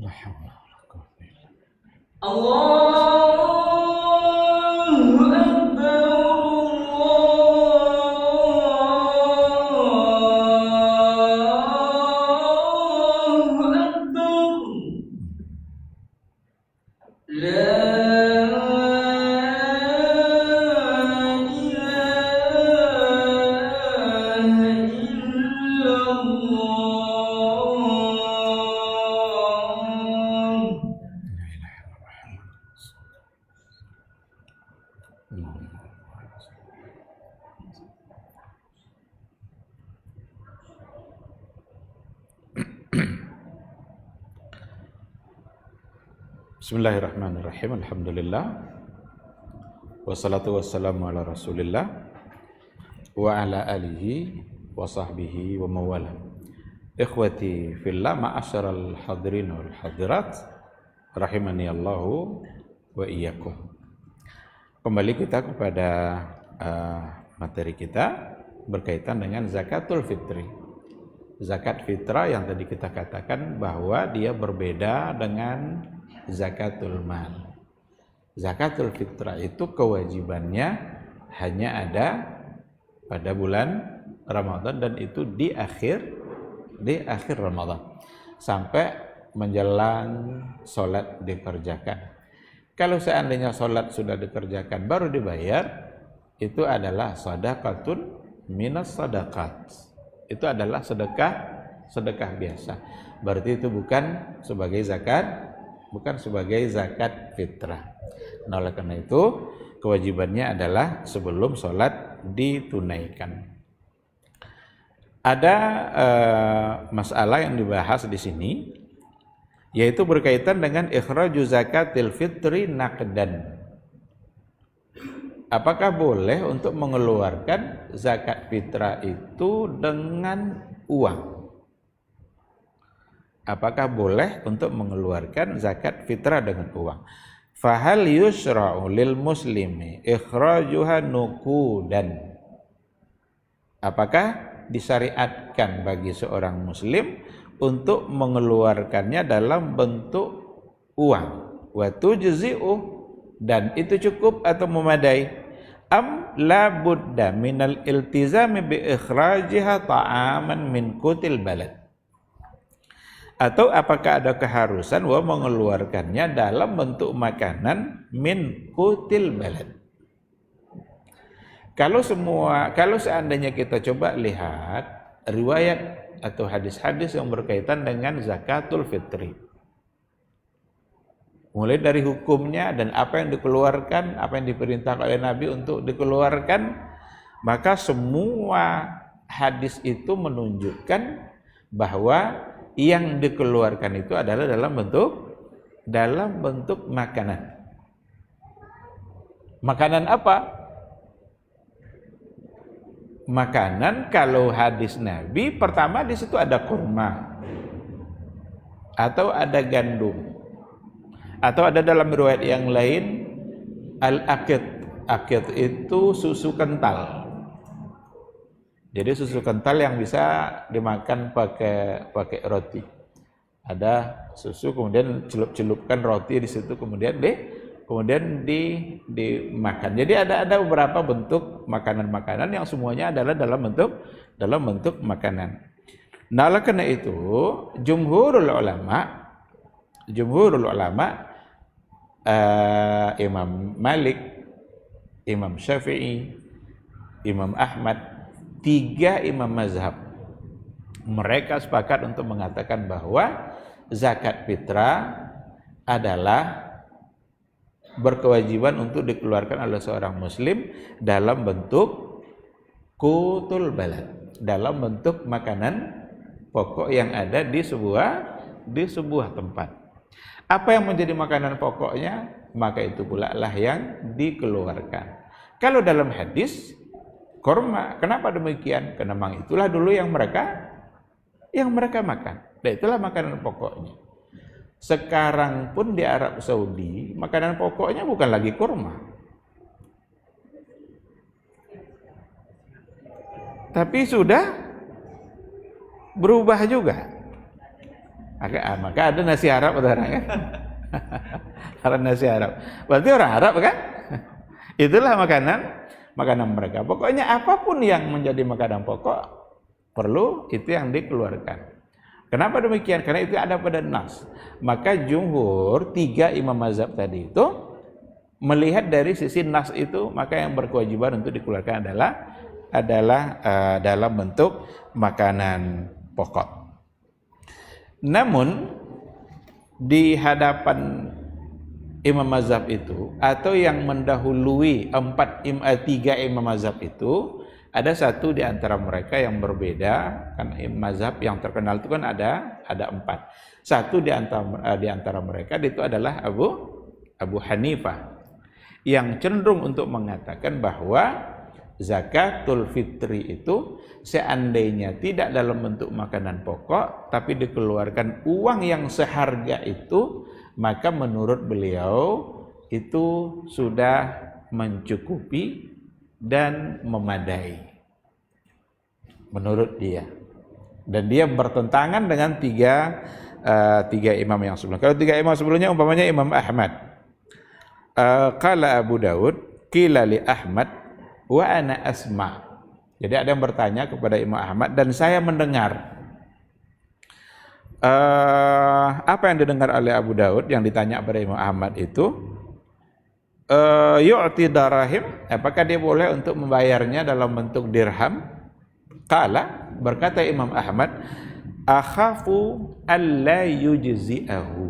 La haula wala quwwata illa billah. الله أكبر الله أكبر لا إله إلا الله. La ilaha illallah Muhammadur Rasulullah. Bismillahirrahmanirrahim. Alhamdulillah. Wassalatu wassalamu ala Rasulillah wa ala alihi wa sahbihi wa mawala. Ikhwati fillah, ma'asyaral hadirin wal hadirat, rahimani Allahu wa iyyakum. Kembali kita kepada materi kita berkaitan dengan zakatul fitri. Zakat fitrah yang tadi kita katakan bahwa dia berbeda dengan zakatul mal. Zakatul fitrah itu kewajibannya hanya ada pada bulan Ramadan, dan itu di akhir Ramadan sampai menjelang sholat dikerjakan. Kalau seandainya sholat sudah dikerjakan baru dibayar, itu adalah sadaqatun minas sadaqat. Itu adalah sedekah biasa. Berarti itu bukan sebagai zakat fitrah. Nah, oleh karena itu kewajibannya adalah sebelum sholat ditunaikan. Ada masalah yang dibahas di sini, yaitu berkaitan dengan ikhraju zakatil fitri naqdan. Apakah boleh untuk mengeluarkan zakat fitrah itu dengan uang? Apakah boleh untuk mengeluarkan zakat fitrah dengan uang? Fahal yusra'u lil muslimi ikhrajuha nuqudan. Apakah disyariatkan bagi seorang muslim untuk mengeluarkannya dalam bentuk uang? Wa tujzi'u, dan itu cukup atau memadai? Am la budda minal iltizami bi ikhrajiha ta'aman min qutil balad. Atau apakah ada keharusan mengeluarkannya dalam bentuk makanan min qutil balad? Kalau seandainya kita coba lihat riwayat atau hadis-hadis yang berkaitan dengan zakatul fitri, mulai dari hukumnya dan apa yang dikeluarkan, apa yang diperintahkan oleh Nabi untuk dikeluarkan, maka semua hadis itu menunjukkan bahwa yang dikeluarkan itu adalah dalam bentuk makanan. Makanan apa? Makanan, kalau hadis Nabi pertama di situ ada kurma, atau ada gandum, atau ada dalam riwayat yang lain al-aqid. Aqid itu susu kental. Jadi susu kental yang bisa dimakan pakai roti. Ada susu, kemudian celupkan roti di situ, kemudian dimakan. Jadi ada beberapa bentuk makanan-makanan yang semuanya adalah dalam bentuk makanan. Nah, oleh karena itu jumhurul ulama Imam Malik, Imam Syafi'i, Imam Ahmad, 3 imam mazhab, mereka sepakat untuk mengatakan bahwa zakat fitrah adalah berkewajiban untuk dikeluarkan oleh seorang muslim dalam bentuk qutul balad, dalam bentuk makanan pokok yang ada di sebuah tempat. Apa yang menjadi makanan pokoknya, maka itu pula lah yang dikeluarkan. Kalau dalam hadis kurma, kenapa demikian? Karena memang itulah dulu yang mereka makan. Dan itulah makanan pokoknya. Sekarang pun di Arab Saudi, makanan pokoknya bukan lagi kurma, tapi sudah berubah juga. Maka ada nasi Arab, ada orang kan? Ada nasi Arab. Berarti orang Arab kan? Itulah makanan mereka. Pokoknya apapun yang menjadi makanan pokok perlu itu yang dikeluarkan. Kenapa demikian? Karena itu ada pada nas. Maka jumhur 3 imam mazhab tadi itu melihat dari sisi nas itu, maka yang berkewajiban untuk dikeluarkan adalah dalam bentuk makanan pokok. Namun di hadapan imam mazhab itu, atau yang mendahului 3 imam mazhab itu, ada satu di antara mereka yang berbeda. Kan mazhab yang terkenal itu kan ada 4. Satu di antara mereka itu adalah Abu Hanifah, yang cenderung untuk mengatakan bahwa zakatul fitri itu seandainya tidak dalam bentuk makanan pokok tapi dikeluarkan uang yang seharga itu, maka menurut beliau itu sudah mencukupi dan memadai menurut dia. Dan dia bertentangan dengan tiga imam yang sebelumnya. Kalau 3 imam sebelumnya umpamanya Imam Ahmad, qala Abu Daud qila li Ahmad wa ana asma. Jadi ada yang bertanya kepada Imam Ahmad dan saya mendengar. Apa yang didengar oleh Abu Daud yang ditanya pada Imam Ahmad itu, yu'ti darahim, apakah dia boleh untuk membayarnya dalam bentuk dirham? Qala, berkata Imam Ahmad, akhafu alla yujzi'ahu.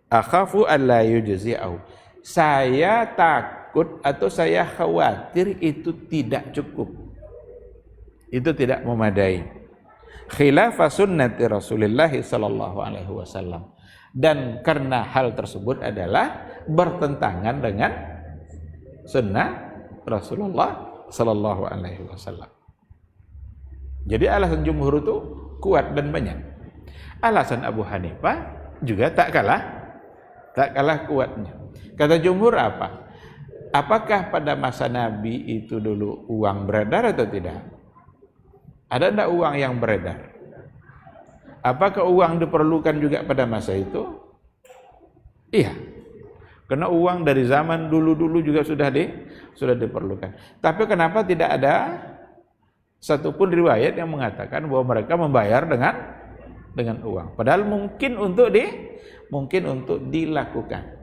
Akhafu alla yujzi'ahu. Saya takut atau saya khawatir itu tidak cukup. Itu tidak memadai. Khilafa sunnati Rasulullah sallallahu alaihi wasallam. Dan karena hal tersebut adalah bertentangan dengan sunnah Rasulullah sallallahu alaihi wasallam. Jadi alasan jumhur itu kuat dan banyak. Alasan Abu Hanifah juga tak kalah kuatnya. Kata jumhur apa? Apakah pada masa Nabi itu dulu uang beredar atau tidak? Ada enggak uang yang beredar? Apakah uang diperlukan juga pada masa itu? Iya. Karena uang dari zaman dulu-dulu juga sudah diperlukan. Tapi kenapa tidak ada satupun riwayat yang mengatakan bahwa mereka membayar dengan uang? Padahal mungkin untuk dilakukan.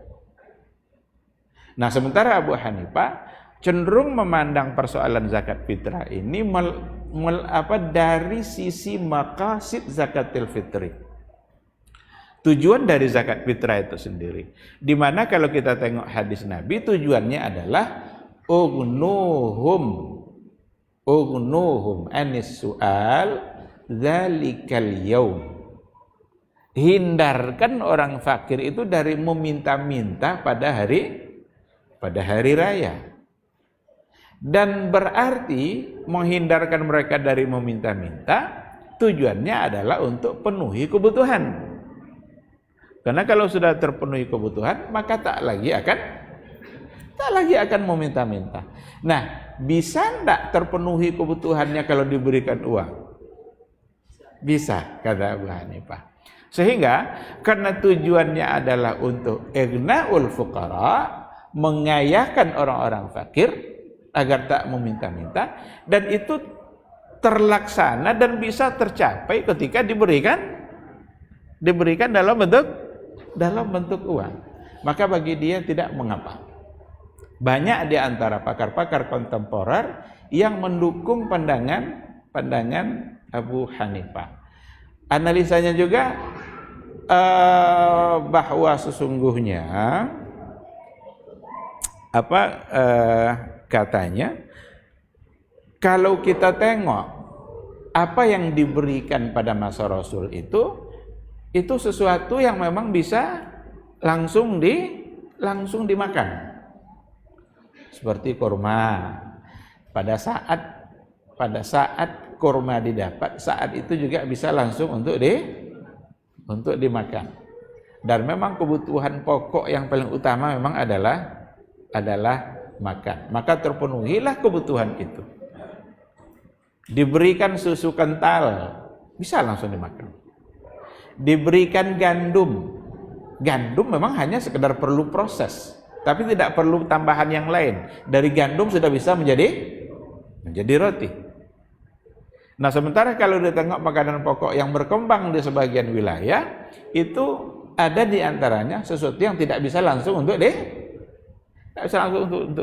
Nah, sementara Abu Hanifah cenderung memandang persoalan zakat fitrah ini dari sisi maqasid zakatil fitri. Tujuan dari zakat fitrah itu sendiri. Di mana kalau kita tengok hadis Nabi, tujuannya adalah ugnuhum anis su'al dzalikal yaum. Hindarkan orang fakir itu dari meminta-minta pada hari raya. Dan berarti menghindarkan mereka dari meminta-minta, tujuannya adalah untuk penuhi kebutuhan. Karena kalau sudah terpenuhi kebutuhan, maka tak lagi akan meminta-minta. Nah, bisa enggak terpenuhi kebutuhannya kalau diberikan uang? Bisa, kata Abu Hanifah. Sehingga karena tujuannya adalah untuk ignaul fuqara, mengayahkan orang-orang fakir agar tak meminta-minta, dan itu terlaksana dan bisa tercapai ketika diberikan dalam bentuk uang. Maka bagi dia tidak mengapa. Banyak di antara pakar-pakar kontemporer yang mendukung pandangan Abu Hanifah. Analisanya juga bahwa sesungguhnya katanya kalau kita tengok apa yang diberikan pada masa Rasul itu sesuatu yang memang bisa langsung dimakan. Seperti kurma. Pada saat kurma didapat, saat itu juga bisa langsung untuk dimakan. Dan memang kebutuhan pokok yang paling utama memang adalah makan. Maka terpenuhilah kebutuhan itu. Diberikan susu kental, bisa langsung dimakan. Diberikan gandum. Gandum memang hanya sekedar perlu proses, tapi tidak perlu tambahan yang lain. Dari gandum sudah bisa menjadi roti. Nah, sementara kalau ditengok makanan pokok yang berkembang di sebagian wilayah, itu ada di antaranya sesuatu yang tidak bisa langsung untuk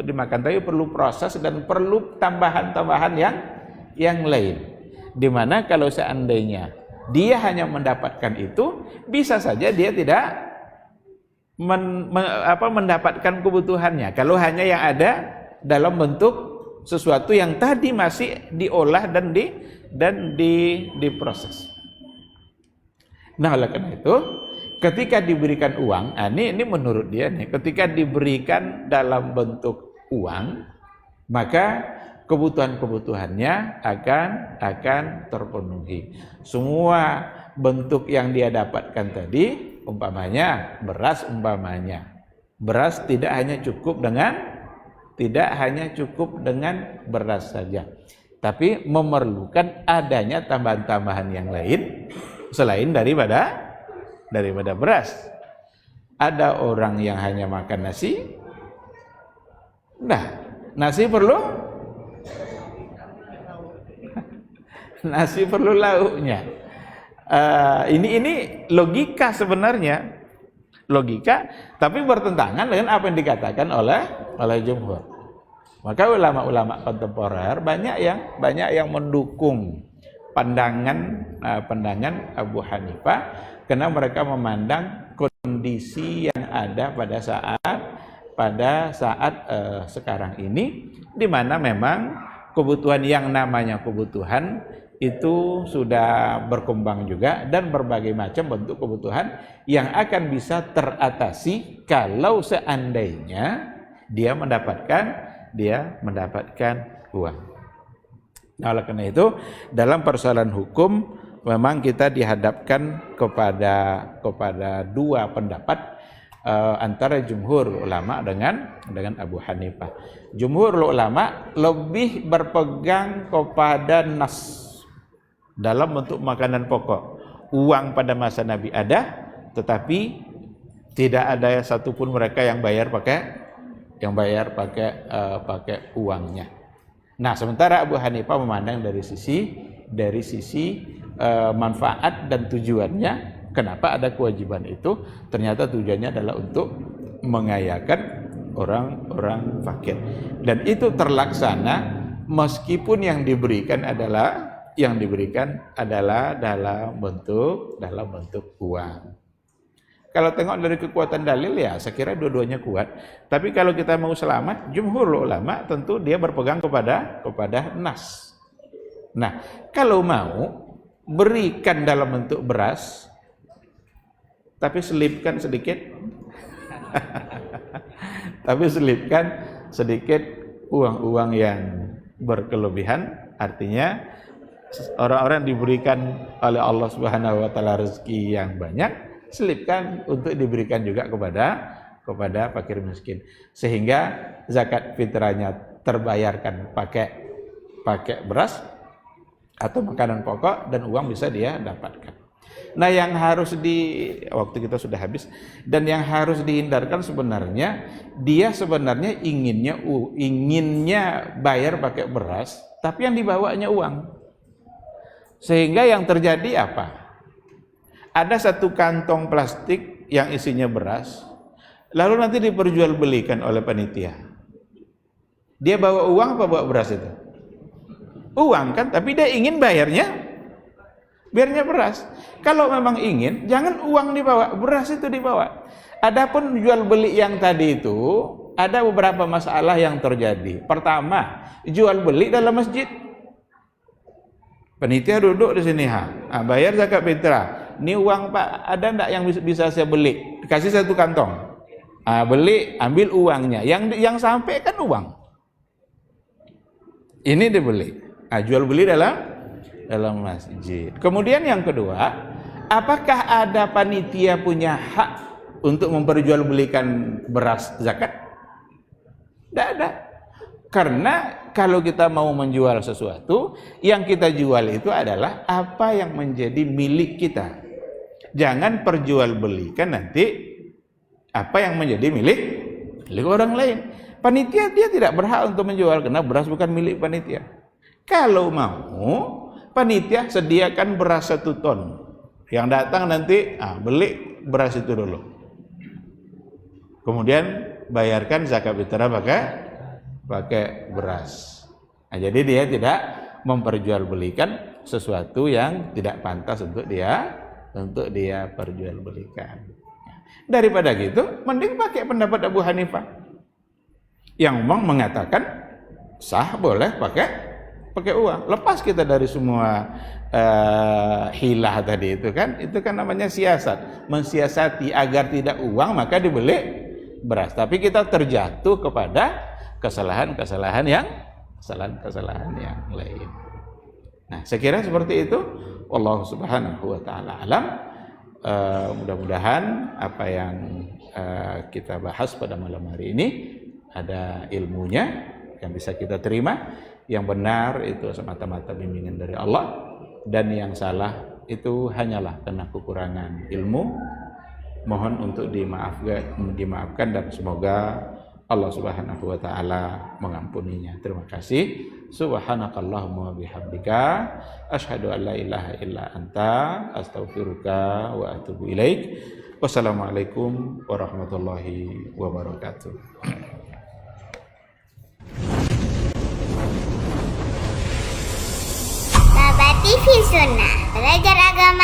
dimakan, tapi perlu proses dan perlu tambahan-tambahan yang lain. Dimana kalau seandainya dia hanya mendapatkan itu, bisa saja dia tidak mendapatkan kebutuhannya. Kalau hanya yang ada dalam bentuk sesuatu yang tadi masih diolah dan diproses. Nah, oleh karena itu, ketika diberikan uang, ini menurut dia nih, ketika diberikan dalam bentuk uang, maka kebutuhan-kebutuhannya akan terpenuhi. Semua bentuk yang dia dapatkan tadi, umpamanya beras, beras tidak hanya cukup dengan beras saja, tapi memerlukan adanya tambahan-tambahan yang lain selain daripada beras. Ada orang yang hanya makan nasi. Nah, nasi perlu lauknya. Ini logika sebenarnya, tapi bertentangan dengan apa yang dikatakan oleh jumhur. Maka ulama-ulama kontemporer banyak yang mendukung pandangan Abu Hanifah, karena mereka memandang kondisi yang ada pada saat sekarang ini, di mana memang kebutuhan yang namanya kebutuhan itu sudah berkembang juga, dan berbagai macam bentuk kebutuhan yang akan bisa teratasi kalau seandainya dia mendapatkan uang. Nah, oleh karena itu dalam persoalan hukum memang kita dihadapkan kepada dua pendapat antara jumhur ulama dengan Abu Hanifah. Jumhur ulama lebih berpegang kepada nas dalam bentuk makanan pokok. Uang pada masa Nabi ada, tetapi tidak ada satupun mereka yang bayar pakai uangnya. Nah, sementara Abu Hanifah memandang dari sisi manfaat dan tujuannya. Kenapa ada kewajiban itu? Ternyata tujuannya adalah untuk mengayakan orang-orang fakir, dan itu terlaksana meskipun yang diberikan adalah dalam bentuk uang. Kalau tengok dari kekuatan dalil, ya saya kira dua-duanya kuat. Tapi kalau kita mau selamat, jumhur ulama tentu dia berpegang kepada nas. Nah, kalau mau berikan dalam bentuk beras, tapi selipkan sedikit uang-uang yang berkelebihan, artinya orang-orang diberikan oleh Allah Subhanahu wa taala rezeki yang banyak, selipkan untuk diberikan juga kepada fakir miskin, sehingga zakat fitrahnya terbayarkan pakai beras atau makanan pokok, dan uang bisa dia dapatkan. Nah, yang harus waktu kita sudah habis, dan yang harus dihindarkan sebenarnya, dia sebenarnya inginnya bayar pakai beras, tapi yang dibawanya uang. Sehingga yang terjadi apa? Ada satu kantong plastik yang isinya beras, lalu nanti diperjualbelikan oleh panitia. Dia bawa uang apa bawa beras itu? Uang kan, tapi dia ingin bayarnya beras. Kalau memang ingin, jangan uang dibawa, beras itu dibawa. Adapun jual beli yang tadi itu, ada beberapa masalah yang terjadi. Pertama, jual beli dalam masjid. Panitia duduk di sini, bayar zakat fitrah. Ini uang Pak, ada enggak yang bisa saya beli? Dikasih satu kantong. Beli, ambil uangnya. Yang sampai kan uang. Ini dibeli. Jual beli dalam masjid. Kemudian yang kedua, apakah ada panitia punya hak untuk memperjualbelikan beras zakat? Tidak ada. Karena kalau kita mau menjual sesuatu, yang kita jual itu adalah apa yang menjadi milik kita. Jangan perjualbelikan nanti apa yang menjadi milik orang lain. Panitia dia tidak berhak untuk menjual karena beras bukan milik panitia. Kalau mau, panitia sediakan beras 1 ton. Yang datang nanti beli beras itu dulu. Kemudian bayarkan zakat fitrah pakai beras. Jadi dia tidak memperjualbelikan sesuatu yang tidak pantas untuk dia perjualbelikan. Daripada gitu, mending pakai pendapat Abu Hanifah yang mengatakan sah boleh pakai uang. Lepas kita dari semua hilah tadi itu kan namanya siasat, mensiasati agar tidak uang maka dibeli beras. Tapi kita terjatuh kepada kesalahan yang lain. Nah, saya kira seperti itu. Wallahu subhanahu wa ta'ala alam. Mudah-mudahan apa yang kita bahas pada malam hari ini ada ilmunya yang bisa kita terima. Yang benar itu semata-mata bimbingan dari Allah, dan yang salah itu hanyalah karena kekurangan ilmu. Mohon untuk dimaafkan dan semoga Allah Subhanahu wa taala mengampuninya. Terima kasih. Subhanakallahumma wa bihamdika asyhadu an la ilaha illa anta astaghfiruka wa atubu ilaik. Wassalamualaikum warahmatullahi wabarakatuh. Baba TV Sunnah, belajar agama